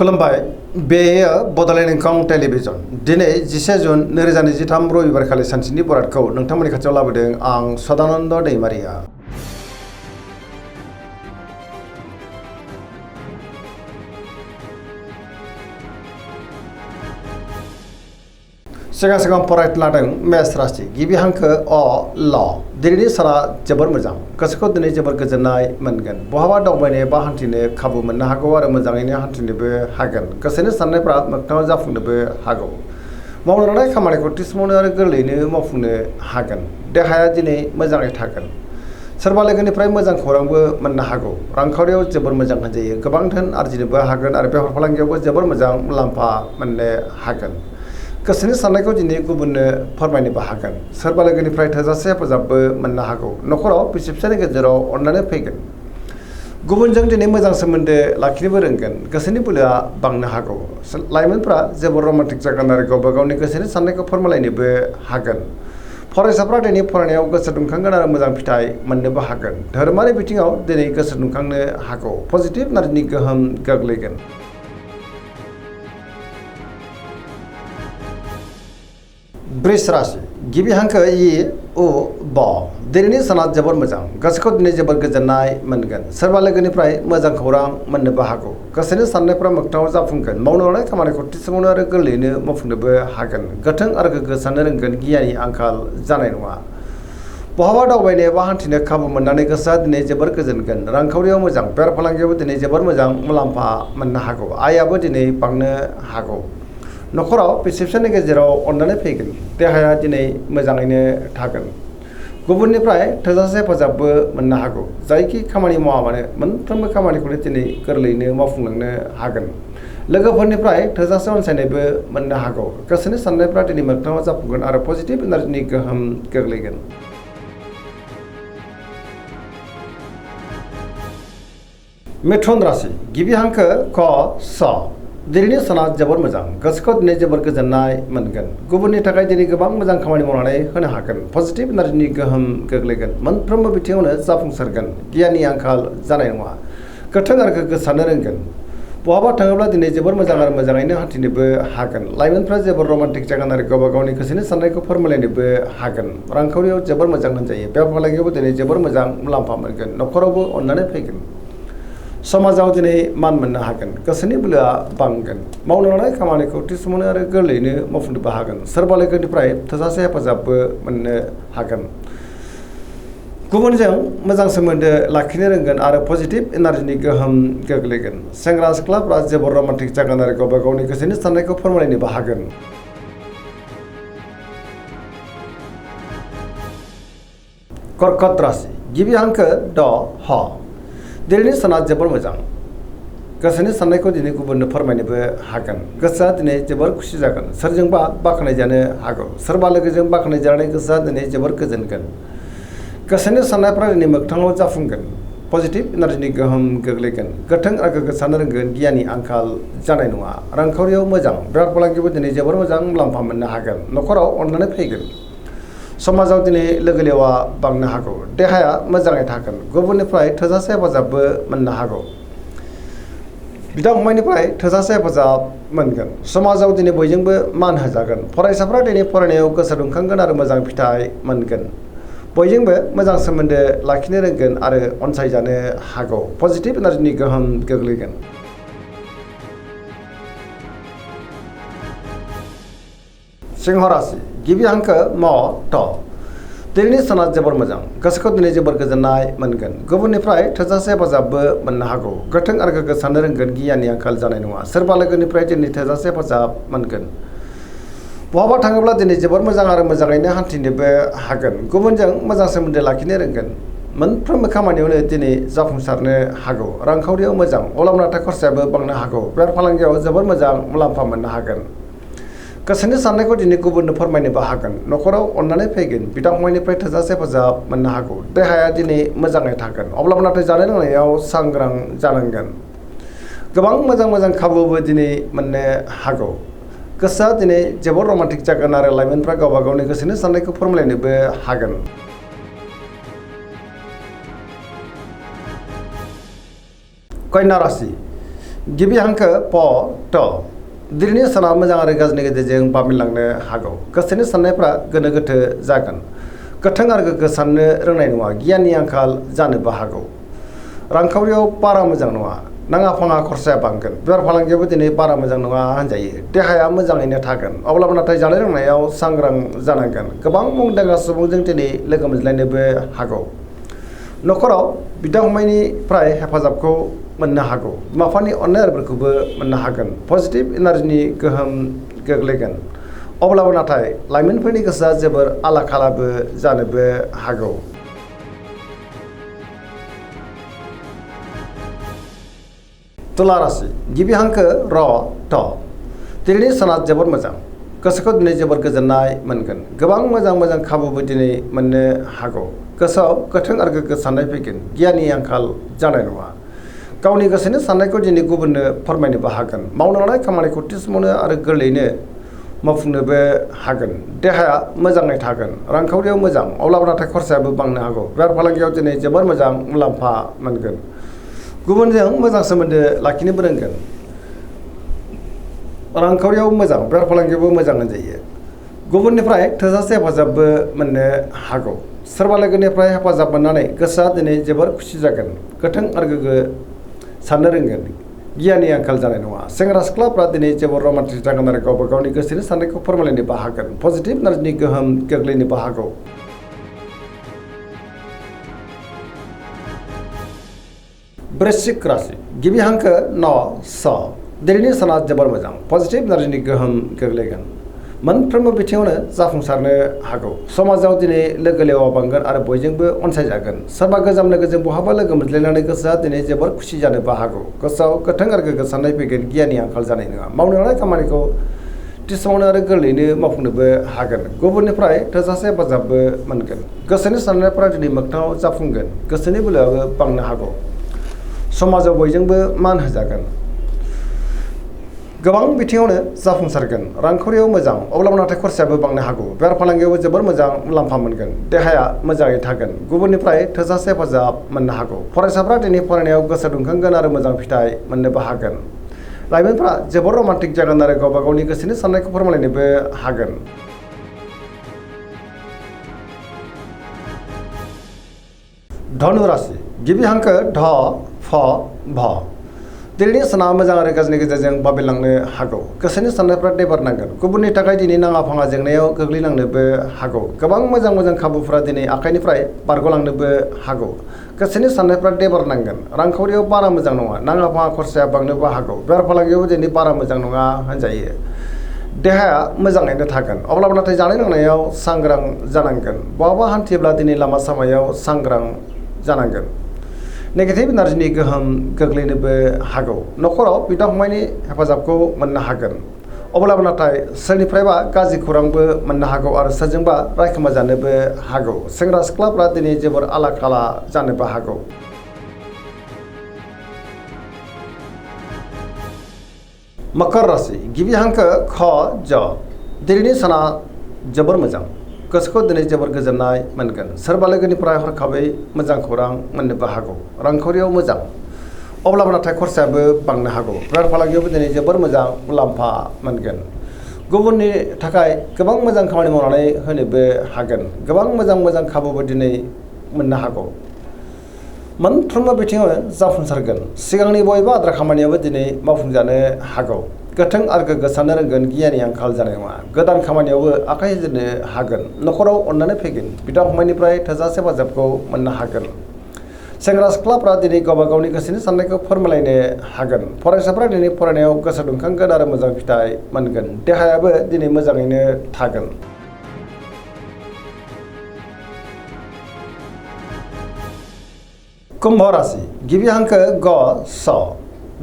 खुलुमबाय बेयो बड'लेण्ड इंखं टेलिभिजन दिनै 10 जुन 2023 रबिबारखालि सानसेनि बरादखौ नोंथांमोननि खाथियाव लाबोदों आं सदानन्द दैमारिया। सिगां फरायनो लादों मेष राशि गिबि हांखो अ ल दिनैनि साना जोबोर मोजां गोसोखौ दिनै जोबोर गोजोननाय मोनगोन बहाबा दावबायनो बा हान्थिनो खाबु मोननो हागौ आरो मोजाङैनो हान्थिनोबो हागोन गोसोनि साननायफ्रा मोगथाङाव जाफुंनोबो हागौ मावनो लानाय खामानिखौ थि समावनो आरो गोरलैयैनो मावफुंनो हागोन देहाया दिनै मोजाङै थागोन सोरबा लोगोनिफ्राय मोजां खौरांबो मोननो हागौ रांखावरियाव जोबोर मोजां होनजायो गोबां धोन आरजिनोबो हागोन आरो बेफार फालांगियावबो जोबोर मोजां मुलाम्फा मोननो हागोन गोसोनि साननायखौ दिनै गुबुननो फोरमायनोबो हागोन सोरबा लोगोनिफ्राय थोजासे हेफाजाबबो मोननो हागौ न'खराव बिसि फिसायनि गेजेराव अननानै फैगोन गुबुनजों दिनै मोजां सोमोन्दो लाखिनोबो रोंगोन गोसोनि बोलोआ बांनो हागौ लाइमोनफ्रा जोबोर रमान्टिक जागोन आरो गावबा गावनि गोसोनि साननायखौ फोरमायलायनोबो हागोन फरायसाफ्रा दिनै फरायनायाव गोसो दुंखांगोन आरो मोजां फिथाइ मोननोबो हागोन धोरोमारि बिथिङाव दिनै गोसो दुंखांनो हागौ पजिटिभ एनार्जिनि गोहोम गोग्लैगोन वृष राशि गिबि हांखो इ उ ब दिनैनि साना जोबोर मोजां गोसोखौ दिनै जोबोर गोजोननाय मोनगोन सोरबा लोगोनिफ्राय मोजां खौरां मोननोबो हागौ गोसोनि साननायफ्रा मोगथाङाव जाफुंगोन मावनो लानाय खामानिखौ थि समावनो आरो गोरलैयैनो मावफुंनोबो हागोन गोथों आरो गोग्गो साननो रोंगोन गियाननि आंखाल जानाय नङा बहाबा दावबायनो बा हान्थिनो खाबु मोननानै गोसोआ दिनै जोबोर गोजोनगोन रांखावरियाव मोजां बेफार फालांगियावबो दिनै जोबोर मोजां मुलाम्फा मोननो हागौ आयाबो दिनै बांनो हागौ न'खराव बिसि फिसायनि गेजेराव अननानै फैगोन देहाया दिनै मोजाङैनो थागोन गुबुननिफ्राय थोजासे हेफाजाबबो मोननो हागौ जायखि खामानि मावा मानो मोनफ्रोमबो खामानिखौनो दिनै गोरलैयैनो मावफुंलांनो हागोन लोगोफोरनिफ्राय थोजासे अनसायनायबो मोननो हागौ गोसोनि साननायफ्रा दिनै मोगथाङाव जाफुंगोन आरो पजिटिभ एनार्जिनि गोहोम गोग्लैगोन मिथुन राशि गिबि हांखो क स दिनैनि साना जोबोर मोजां गोसोखौ दिनै जोबोर गोजोननाय मोनगोन गुबुननि थाखाय दिनै गोबां मोजां खामानि मावनानै होनो हागोन पजिटिभ एनार्जिनि गोहोम गोग्लैगोन मोनफ्रोमबो बिथिङावनो जाफुंसारगोन गियाननि आंखाल जानाय नङा गोथों आरो गोग्गो साननो रोंगोन बहाबा थाङोब्ला दिनै जोबोर मोजां आरो मोजाङैनो हान्थिनोबो हागोन लाइमोनफ्रा जोबोर रमान्टिक जागोन आरो गावबा गावनि गोसोनि साननायखौ फोरमायलायनोबो हागोन रांखावरियाव जोबोर मोजां होनजायो बेफार फालांगियावबो दिनै जोबोर मोजां मुलाम्फा मोनगोन न'खरावबो अननानै फैगोन समाजाव दिनै मान मोननो हागोन गोसोनि बोलोआ बांगोन मावनो लानाय खामानिखौ थि समावनो आरो गोरलैयैनो मावफुंनोबो हागोन सोरबा लोगोनिफ्राय थोजासे हेफाजाबबो मोननो हागोन गुबुनजों मोजां सोमोन्दो लाखिनो रोंगोन आरो पजिटिभ एनार्जिनि गोहोम गोग्लैगोन सेंग्रा सिख्लाफ्रा जोबोर रमान्टिक जागोन आरो गावबा गावनि गोसोनि साननायखौ फोरमायलायनोबो हागोन कर्कट राशि गिबि हांखो ड ह दिनैनि साना जोबोर मोजां गोसोनि साननायखौ दिनै गुबुननो फोरमायनोबो हागोन गोसोआ दिनै जोबोर खुसि जागोन सोरजोंबा बाख्नाय जानो हागौ सोरबा लोगोजों बाख्नाय जानानै गोसोआ दिनै जोबोर गोजोनगोन गोसोनि साननायफ्रा दिनै मोगथाङाव जाफुंगोन पजिटिभ एनार्जिनि गोहोम गोग्लैगोन गोथों आरो गोग्गो साननो रोंगोन गियाननि आंखाल जानाय नङा रांखावरियाव मोजां बेफार फालांगियावबो दिनै जोबोर मोजां मुलाम्फा मोननो हागोन न'खराव अननानै फैगोन समाजाव दिनै लोगो लेवा बांनो हागौ देहाया मोजाङै थागोन गुबुननिफ्राय थोजासे हेफाजाबबो मोननो हागौ बिदा फंबायनिफ्राय थोजासे हेफाजाब मोनगोन समाजाव दिनै बयजोंबो मान होजागोन फरायसाफ्रा दिनै फरायनायाव गोसो दुंखांगोन आरो मोजां फिथाइ मोनगोन बयजोंबो मोजां सोमोन्दो लाखिनो रोंगोन आरो अनसायजानो हागौ पजिटिभ एनार्जिनि गोहोम गोग्लैगोन सिंह राशि गिबि हांखो म थ दिनैनि साना जोबोर मोजां गोसोखौ दिनै जोबोर गोजोननाय मोनगोन गुबुननिफ्राय थोजासे हेफाजाबबो मोननो हागौ गोथों आरो गोग्गो साननो रोंगोन गियाननि आंखाल जानाय नङा सोरबा लोगोनिफ्राय दिनै थोजासे हेफाजाब मोनगोन बहाबा थाङोब्ला दिनै जोबोर मोजां आरो मोजाङैनो हान्थिनोबो हागोन गुबुनजों मोजां सोमोन्दो लाखिनो रोंगोन मोनफ्रोमबो खामानियावनो दिनै जाफुंसारनो हागौ रांखावरियाव मोजां अब्लाबो नाथाय खरसायाबो बांनो हागौ बेफार फालांगियाव जोबोर मोजां मुलाम्फा मोननो हागोन गोसोनि साननायखौ दिनै गुबुननो फोरमायनोबो हागोन न'खराव अननानै फैगोन बिदा फंबायनिफ्राय थोजासे हेफाजाब मोननो हागौ देहाया दिनै मोजाङै थागोन अब्लाबो नाथाय जानाय लोंनायाव सांग्रां जानांगोन गोबां मोजां खाबुबो दिनै मोननो हागौ गोसोआ दिनै जोबोर रमान्टिक जागोन आरो लाइमोनफ्रा गावबा गावनि गोसोनि साननायखौ फोरमायलायनोबो हागोन कन्या राशि गिबि हांखो प ट दिनैनि साना मोजां आरो गाज्रिनि गेजेरजों बाबेनलांनो हागौ गोसोनि साननायफ्रा गोनो गोथो जागोन गोथों आरो गोग्गो साननो रोंनाय नङा गियाननि आंखाल जानोबो हागौ रांखावरियाव बारा मोजां नङा नाङा फाङा खरसाया बांगोन बेफार फालांगियावबो दिनै बारा मोजां नङा होनजायो देहाया मोजाङैनो थागोन अब्लाबो नाथाय जानाय लोंनायाव सांग्रां जानांगोन गोबां मुंदांखा सुबुंजों दिनै लोगो मोनज्लायनोबो हागौ न'खराव बिदा फंबायनिफ्राय हेफाजाबखौ मोननो हागौ बिमा बिफानि अननाय आरिफोरखौबो मोननो हागोन पजिटिभ एनार्जिनि गोहोम गोग्लैगोन अब्लाबो नाथाय लाइमोनफोरनि गोसोआ जोबोर आला खालाबो जानोबो हागौ तुला राशि गिबि हांखो र ट दिनैनि साना जोबोर मोजां गोसोखौ दिनै जोबोर गोजोननाय मोनगोन गोबां मोजां खाबुबो दिनै मोननो हागौ गोसोआव गोथों आरो गोग्गो साननाय फैगोन गियाननि आंखाल जानाय नङा गावनि गोसोनि साननायखौ दिनै गुबुननो फोरमायनोबो हागोन मावनो लानाय खामानिखौ थि समावनो आरो गोरलैयैनो मावफुंनोबो हागोन देहाया मोजाङै थागोन रांखावरियाव मोजां अब्लाबो नाथाय खरसायाबो बांनो हागौ बेफार फालांगियाव दिनै जोबोर मोजां मुलाम्फा मोनगोन गुबुनजों मोजां सोमोन्दो लाखिनोबो रोंगोन रांखावरियाव मोजां बेफार फालांगियावबो मोजां होनजायो गुबुननिफ्राय थोजासे हेफाजाबबो मोननो हागौ सोरबा लोगोनिफ्राय हेफाजाब मोननानै गोसोआ दिनै जोबोर खुसि जागोन गोथों आरो गोग्गो साननो रोंगोन गियाननि आंखाल जानाय नङा सेंग्रा सिख्लाफ्रा दिनै जोबोर रमान्टिक जागोन आरो गावबा गावनि गोसोनि साननायखौ फोरमायलायनोबो हागोन पजिटिभ एनार्जिनि गोहोम गोग्लैनोबो हागौ वृश्चिक राशि गिबि हांखो न स दिनैनि साना जोबोर मोजां पजिटिभ एनार्जिनि गोहोम गोग्लैगोन मोनफ्रोमबो बिथिङावनो जाफुंसारनो हागौ समाजाव दिनै लोगो लेवा बांगोन आरो बयजोंबो अनसायजागोन सोरबा गोजाम लोगोजों बहाबा लोगो मोनज्लायनानै गोसोआ दिनै जोबोर खुसि जानोबो हागौ गोसोआव गोथों आरो गोग्गो साननाय फैगोन गियाननि आंखाल जानाय नङा मावनो लानाय खामानिखौ थि समावनो आरो गोरलैयैनो मावफुंनोबो हागोन गुबुननिफ्राय थोजासे हेफाजाबबो मोनगोन गोसोनि साननायफोरा दिनै मोगथाङाव जाफुंगोन गोसोनि बोलोआबो बांनो हागौ समाजाव बयजोंबो मान होजागोन गोबां बिथिङावनो जाफुंसारगोन रांखावरियाव मोजां अब्लाबो नाथाय खरसायाबो बांनो हागौ बेफार फालांगियावबो जोबोर मोजां मुलाम्फा मोनगोन देहाया मोजाङै थागोन गुबुननिफ्राय थोजासे हेफाजाब मोननो हागौ फरायसाफ्रा दिनै फरायनायाव गोसो दुंखांगोन आरो मोजां फिथाइ मोननोबो हागोन लाइमोनफ्रा जोबोर रमान्टिक जागोन आरो गावबा गावनि गोसोनि साननायखौ फोरमायलायनोबो हागोन धनु राशि गिबि हांखो ध फ भ दिनैनि साना मोजां आरो गाज्रिनि गेजेरजों बाबेनलांनो हागौ गोसोनि साननायफ्रा दैबारनांगोन गुबुननि थाखाय दिनै नाङा फाङा जेंनायाव गोग्लैनांनोबो हागौ गोबां मोजां खाबुफोरा दिनै आखाइनिफ्राय बारग'लांनोबो हागौ गोसोनि साननायफ्रा दैबारनांगोन रांखावरियाव बारा मोजां नङा नाङा फाङा खरसाया बांनोबो हागौ बेफार फालांगियावबो दिनै बारा मोजां नङा होनजायो देहाया मोजाङैनो थागोन अब्लाबो नाथाय जानाय लोंनायाव सांग्रां जानांगोन बहाबा हान्थियोब्ला दिनै लामा सामायाव सांग्रां जानांगोन नेगेटिभ एनार्जिनि गोहोम गोग्लैनोबो हागौ न'खराव बिदा फंबायनि हेफाजाबखौ मोननो हागोन अब्लाबो नाथाय सोरनिफ्रायबा गाज्रि खौरांबो मोननो हागौ आरो सोरजोंबा रायखोमा जानोबो हागौ सेंग्रा सिख्लाफ्रा दिनै जोबोर आला खाला जानोबो हागौ मकर राशि गिबि हांखो ख ज दिनैनि साना जोबोर मोजां गोसोखौ दिनै जोबोर गोजोननाय मोनगोन सोरबा लोगोनिफ्राय हरखाबै मोजां खौरां मोननोबो हागौ रांखावरियाव मोजां अब्लाबो नाथाय खरसायाबो बांनो हागौ बेफार फालांगियावबो दिनै जोबोर मोजां मुलाम्फा मोनगोन गुबुननि थाखाय गोबां मोजां खामानि मावनानै होनोबो हागोन गोबां मोजां खाबुबो दिनै मोननो हागौ मोनफ्रोमबो बिथिङावनो जाफुंसारगोन सिगांनि बबेबा आद्रा खामानियाबो दिनै मावफुंजानो हागौ गोथों आरो गोग्गो साननो रोंगोन गियाननि आंखाल जानाय नङा गोदान खामानियावबो आखाइ होजेननो हागोन न'खराव अननानै फैगोन बिदा फंबायनिफ्राय थोजासे हेफाजाबखौ मोननो हागोन सेंग्रा सिख्लाफ्रा दिनै गावबा गावनि गोसोनि साननायखौ फोरमायलायनो हागोन फरायसाफ्रा दिनै फरायनायाव गोसो दुंखांगोन आरो मोजां फिथाइ मोनगोन देहायाबो दिनै मोजाङैनो थागोन कुम्भ राशि गिबि हांखो ग स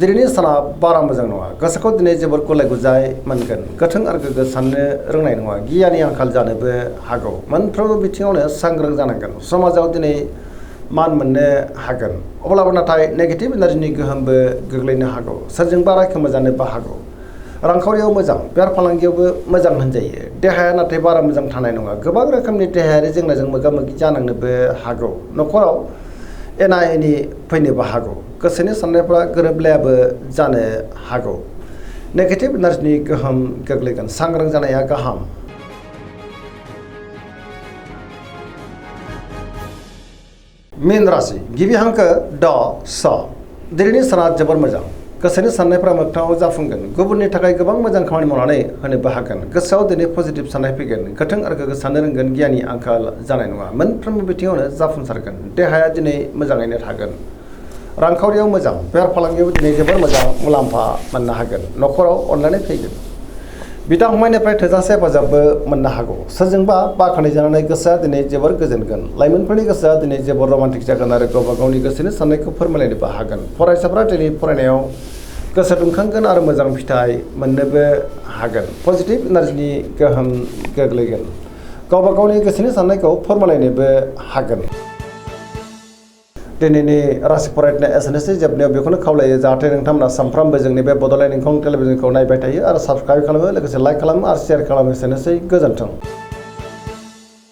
दिनैनि साना बारा मोजां नङा गोसोखौ दिनै जोबोर गुलाय गुजाय मोनगोन गोथों आरो गोग्गो साननो रोंनाय नङा गियाननि आंखाल जानोबो हागौ मोनफ्रोमबो बिथिङावनो सांग्रां जानांगोन समाजाव दिनै मान मोननो हागोन अब्लाबो नाथाय नेगेटिभ एनार्जिनि गोहोमबो गोग्लैनो हागौ सोरजोंबा रायखोमा जानोबो हागौ रांखावरियाव मोजां बेफार फालांगियावबो मोजां होनजायो देहाया नाथाय बारा मोजां थानाय नङा गोबां रोखोमनि देहायारि जेंनाजों मोगा मोगि जानांनोबो हागौ न'खराव एना एनि फैनोबो हागौ गोसोनि साननायफ्रा गोरोबलायाबो जानो हागौ नेगेटिभ एनार्जिनि गोहोम गोग्लैगोन सांग्रां जानाया गाहाम मीन राशि गिबि हांखो ड स दिनैनि साना जोबोर मोजां गोसोनि साननायफ्रा मोगथाङाव जाफुंगोन गुबुननि थाखाय गोबां मोजां खामानि मावनानै होनोबो हागोन गोसोआव दिनै पजिटिभ साननाय फैगोन गोथों आरो गोग्गो साननो रोंगोन गियाननि आंखाल जानाय नङा मोनफ्रोमबो बिथिङावनो जाफुंसारगोन देहाया दिनै मोजाङैनो थागोन रांखावरियाव मोजां बेफार फालांगियाव दिनै जोबोर मोजां मुलाम्फा मोननो हागोन न'खराव अनलायनाय फैगोन बिदा फंबायनिफ्राय थोजासे हेफाजाबबो मोननो हागौ सोरजोंबा बाख्नाय जानानै गोसोआ दिनै जोबोर गोजोनगोन लाइमोनफोरनि गोसोआ दिनै जोबोर रमान्टिक जागोन आरो गावबा गावनि गोसोनि साननायखौ फोरमायलायनोबो हागोन फरायसाफ्रा दिनै फरायनायाव गोसो दुंखांगोन आरो मोजां फिथाइ मोननोबो हागोन पजिटिभ एनार्जिनि गोहोम गोग्लैगोन गावबा गावनि गोसोनि साननायखौ फोरमायलायनोबो हागोन दिनैनि राशि फरायनाय एसेनोसै जोबनायाव बेखौनो खावलायो जाहाथे नोंथांमोना सानफ्रामबो जोंनि बे बड'लेण्ड इंखं टेलिभिजनखौ नायबाय थायो आरो साबस्क्राइब खालामो लोगोसे लाइक खालामो आरो शेयार खालामो एसेनोसै गोजोन्थों